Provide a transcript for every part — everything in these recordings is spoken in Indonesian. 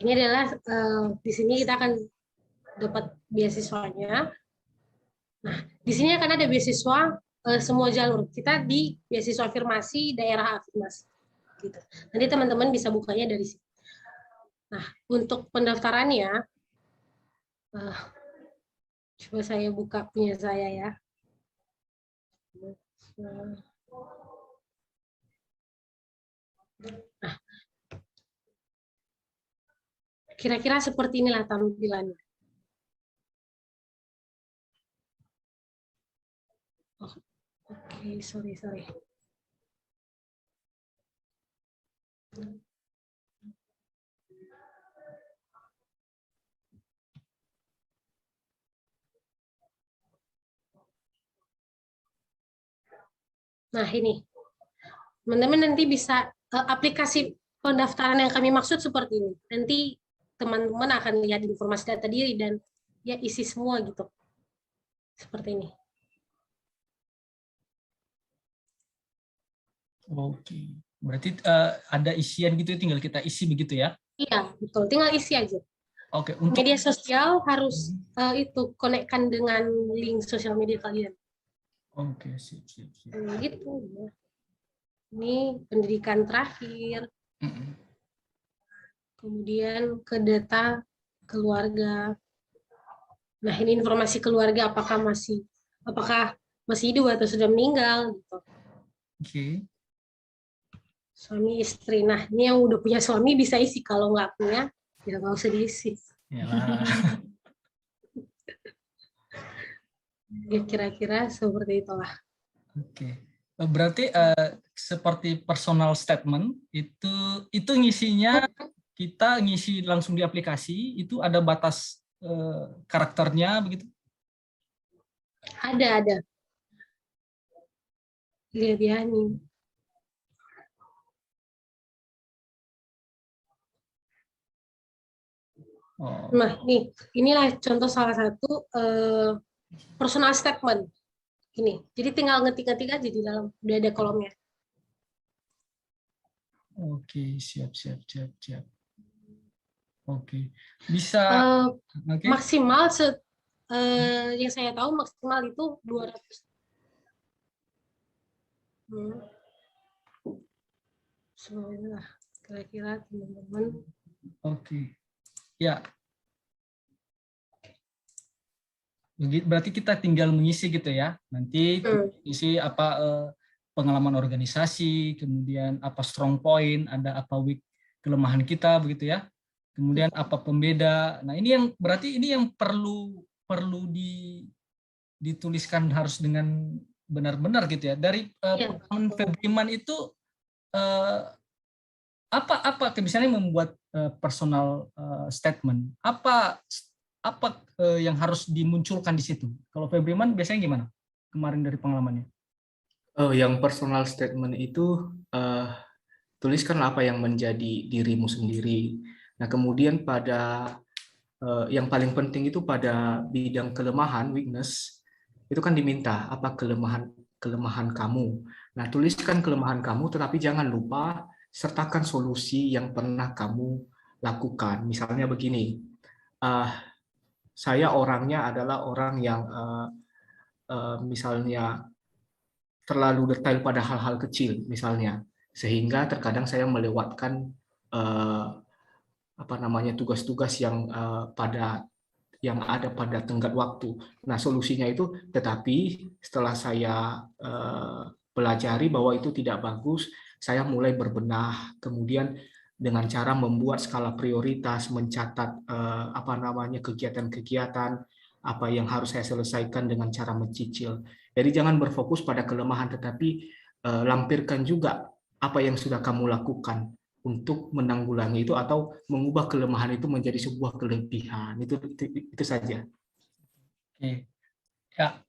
Ini adalah di sini kita akan dapat beasiswanya. Nah, di sini akan ada beasiswa semua jalur. Kita di beasiswa afirmasi, daerah afirmasi. Gitu. Nanti teman-teman bisa bukanya dari sini. Nah, untuk pendaftarannya, coba saya buka punya saya ya. Nah, kira-kira seperti inilah tampilannya. Oh, oke, sorry. Nah, ini. Teman-teman nanti bisa aplikasi pendaftaran yang kami maksud seperti ini. Nanti teman-teman akan lihat informasi data diri dan ya isi semua gitu. Seperti ini. Oke. Berarti ada isian gitu, tinggal kita isi begitu ya? Iya, betul. Tinggal isi aja. Oke, untuk Media sosial harus itu konekkan dengan link sosial media kalian. Oke, sip. Gitu. Ini pendidikan terakhir. Kemudian ke data keluarga. Nah, ini informasi keluarga apakah masih hidup atau sudah meninggal gitu. Oke. Suami istri. Nah, ini yang udah punya suami bisa isi, kalau nggak punya ya nggak usah diisi. Yalah. Ya kira-kira seperti itulah. Oke. Berarti seperti personal statement itu ngisinya kita ngisi langsung di aplikasi, itu ada batas karakternya begitu? Ada. Lihat ya nih. Oh. Nah, inilah contoh salah satu personal statement. Ini. Jadi tinggal ngetik-ngetik aja di dalam, udah ada kolomnya. Oke, siap. Oke. Bisa maksimal yang saya tahu maksimal itu 200. Semoga kira-kira teman-teman. Oke. Ya. Berarti kita tinggal mengisi gitu ya. Nanti isi apa pengalaman organisasi, kemudian apa strong point, ada apa weak kelemahan kita begitu ya. Kemudian apa pembeda. Nah, ini yang berarti ini yang perlu dituliskan harus dengan benar-benar gitu ya. Dari pengalaman Febriman itu apa misalnya membuat personal statement, apa yang harus dimunculkan di situ? Kalau Febriman biasanya gimana kemarin dari pengalamannya? Yang personal statement itu tuliskan apa yang menjadi dirimu sendiri. Nah, kemudian pada yang paling penting itu pada bidang kelemahan, weakness, itu kan diminta apa kelemahan kamu. Nah, tuliskan kelemahan kamu, tetapi jangan lupa sertakan solusi yang pernah kamu lakukan. Misalnya begini, saya orangnya adalah orang yang misalnya terlalu detail pada hal-hal kecil, misalnya, sehingga terkadang saya melewatkan tugas-tugas yang ada pada tenggat waktu. Nah, solusinya itu, tetapi setelah saya pelajari bahwa itu tidak bagus, saya mulai berbenah. Kemudian dengan cara membuat skala prioritas, mencatat kegiatan-kegiatan apa yang harus saya selesaikan dengan cara mencicil. Jadi jangan berfokus pada kelemahan, tetapi lampirkan juga apa yang sudah kamu lakukan untuk menanggulangi itu atau mengubah kelemahan itu menjadi sebuah kelebihan. Itu saja. Oke. Ya,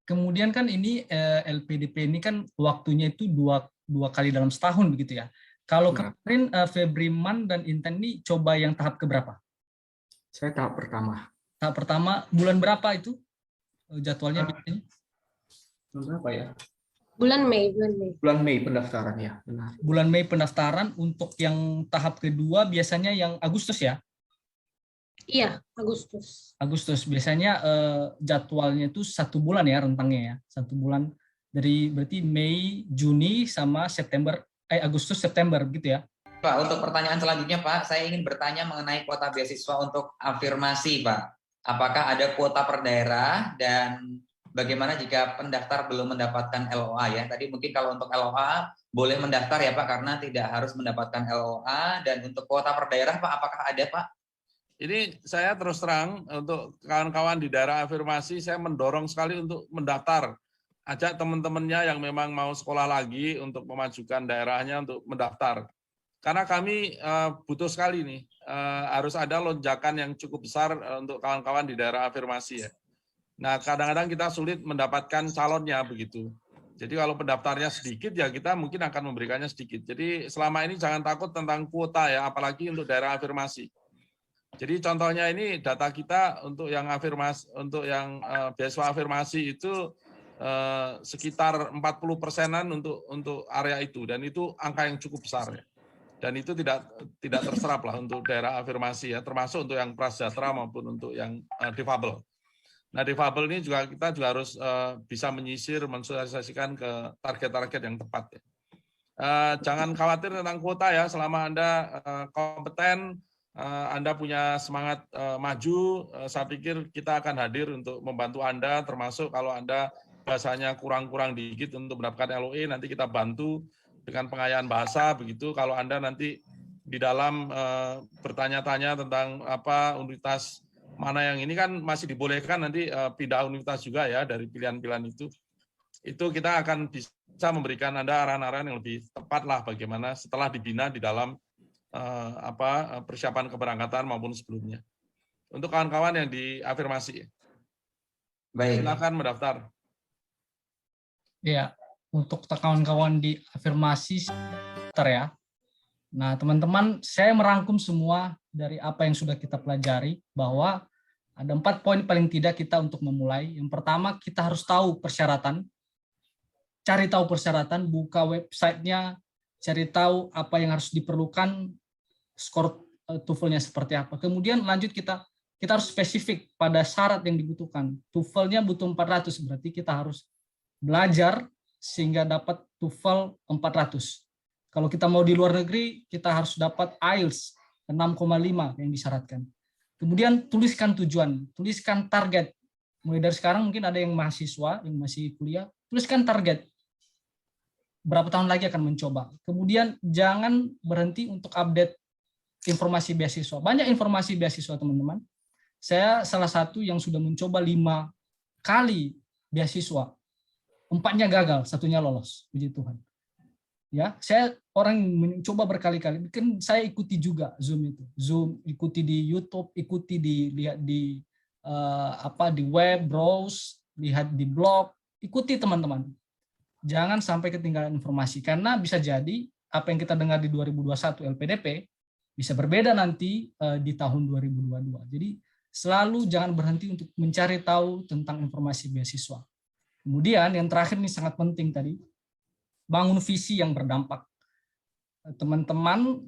kemudian kan ini LPDP ini kan waktunya itu dua kali dalam setahun begitu ya. Kalau kemarin Febriman dan Intan ini coba yang tahap keberapa? Saya tahap pertama. Tahap pertama bulan berapa itu jadwalnya biasanya? Berapa ya? Bulan Mei, bulan Mei. Bulan Mei pendaftaran ya, benar. Bulan Mei pendaftaran. Untuk yang tahap kedua biasanya yang Agustus ya? Iya, Agustus. Agustus biasanya jadwalnya itu 1 bulan ya rentangnya ya, 1 bulan dari berarti Mei, Juni sama September, Agustus, September gitu ya. Pak, untuk pertanyaan selanjutnya Pak, saya ingin bertanya mengenai kuota beasiswa untuk afirmasi Pak. Apakah ada kuota per daerah dan bagaimana jika pendaftar belum mendapatkan LOA ya? Tadi mungkin kalau untuk LOA boleh mendaftar ya Pak karena tidak harus mendapatkan LOA, dan untuk kuota per daerah Pak apakah ada Pak? Ini saya terus terang untuk kawan-kawan di daerah afirmasi, saya mendorong sekali untuk mendaftar. Ajak teman-temannya yang memang mau sekolah lagi untuk memajukan daerahnya untuk mendaftar. Karena kami butuh sekali nih, harus ada lonjakan yang cukup besar untuk kawan-kawan di daerah afirmasi ya. Nah, kadang-kadang kita sulit mendapatkan calonnya begitu. Jadi kalau pendaftarnya sedikit ya kita mungkin akan memberikannya sedikit. Jadi selama ini jangan takut tentang kuota ya, apalagi untuk daerah afirmasi. Jadi contohnya ini data kita untuk yang afirmasi, untuk yang beasiswa afirmasi itu sekitar 40%-an untuk area itu, dan itu angka yang cukup besar ya. Dan itu tidak terserap lah untuk daerah afirmasi ya, termasuk untuk yang prasejahtera maupun untuk yang difabel. Nah, difabel ini juga kita juga harus bisa menyisir, mensosialisasikan ke target-target yang tepat ya. Jangan khawatir tentang kuota ya, selama Anda kompeten, Anda punya semangat maju, saya pikir kita akan hadir untuk membantu Anda, termasuk kalau Anda bahasanya kurang-kurang dikit untuk mendapatkan LOE, nanti kita bantu dengan pengayaan bahasa, begitu. Kalau Anda nanti di dalam bertanya-tanya tentang apa universitas mana yang ini kan masih dibolehkan nanti pindah universitas juga ya dari pilihan-pilihan itu kita akan bisa memberikan Anda arahan-arahan yang lebih tepat lah bagaimana setelah dibina di dalam persiapan keberangkatan maupun sebelumnya. Untuk kawan-kawan yang diafirmasi, Baik. silakan mendaftar. Ya, untuk kawan-kawan di afirmasi ya. Nah, teman-teman, saya merangkum semua dari apa yang sudah kita pelajari, bahwa ada 4 poin paling tidak kita untuk memulai. Yang pertama, kita harus tahu persyaratan. Cari tahu persyaratan, buka websitenya, cari tahu apa yang harus diperlukan, skor TOEFL-nya seperti apa. Kemudian lanjut kita harus spesifik pada syarat yang dibutuhkan. TOEFL-nya butuh 400, berarti kita harus belajar sehingga dapat TOEFL 400. Kalau kita mau di luar negeri, kita harus dapat IELTS 6,5 yang disyaratkan. Kemudian tuliskan tujuan, tuliskan target. Mulai dari sekarang mungkin ada yang mahasiswa, yang masih kuliah, tuliskan target. Berapa tahun lagi akan mencoba. Kemudian jangan berhenti untuk update informasi beasiswa. Banyak informasi beasiswa, teman-teman. Saya salah satu yang sudah mencoba 5 kali beasiswa. 4-nya gagal, 1-nya lolos. Puji Tuhan. Ya, saya orang yang mencoba berkali-kali. Kan saya ikuti juga Zoom itu. Zoom, ikuti di YouTube, ikuti lihat di di web, browse, lihat di blog, ikuti teman-teman. Jangan sampai ketinggalan informasi, karena bisa jadi apa yang kita dengar di 2021 LPDP bisa berbeda nanti di tahun 2022. Jadi selalu jangan berhenti untuk mencari tahu tentang informasi beasiswa. Kemudian yang terakhir ini sangat penting tadi, bangun visi yang berdampak. Teman-teman,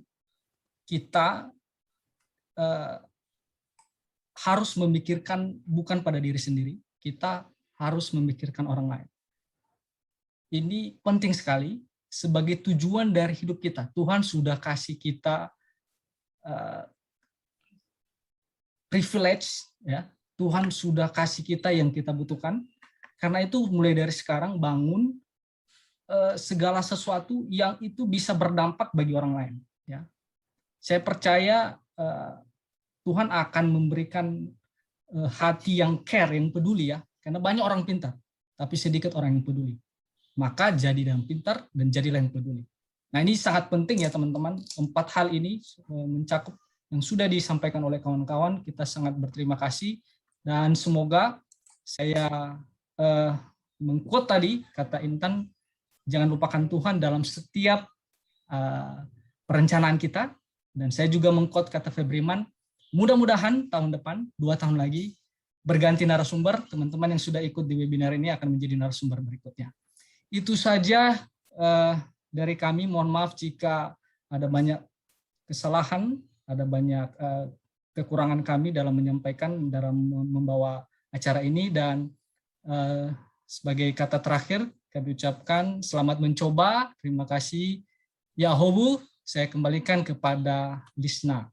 kita harus memikirkan bukan pada diri sendiri, kita harus memikirkan orang lain. Ini penting sekali sebagai tujuan dari hidup kita. Tuhan sudah kasih kita privilege, ya. Tuhan sudah kasih kita yang kita butuhkan. Karena itu mulai dari sekarang bangun segala sesuatu yang itu bisa berdampak bagi orang lain. Ya, saya percaya Tuhan akan memberikan hati yang care, yang peduli ya. Karena banyak orang pintar, tapi sedikit orang yang peduli. Maka jadi yang pintar dan jadilah yang peduli. Nah, ini sangat penting ya teman-teman. 4 hal ini mencakup yang sudah disampaikan oleh kawan-kawan. Kita sangat berterima kasih dan semoga saya mengquote tadi kata Intan, jangan lupakan Tuhan dalam setiap perencanaan kita. Dan saya juga mengquote kata Febriman, mudah-mudahan tahun depan, 2 tahun lagi, berganti narasumber, teman-teman yang sudah ikut di webinar ini akan menjadi narasumber berikutnya. itu saja dari kami. Mohon maaf jika ada banyak kesalahan, ada banyak kekurangan kami dalam menyampaikan, dalam membawa acara ini. Dan sebagai kata terakhir, kami ucapkan selamat mencoba. Terima kasih. Ya Hobu, saya kembalikan kepada Lisna.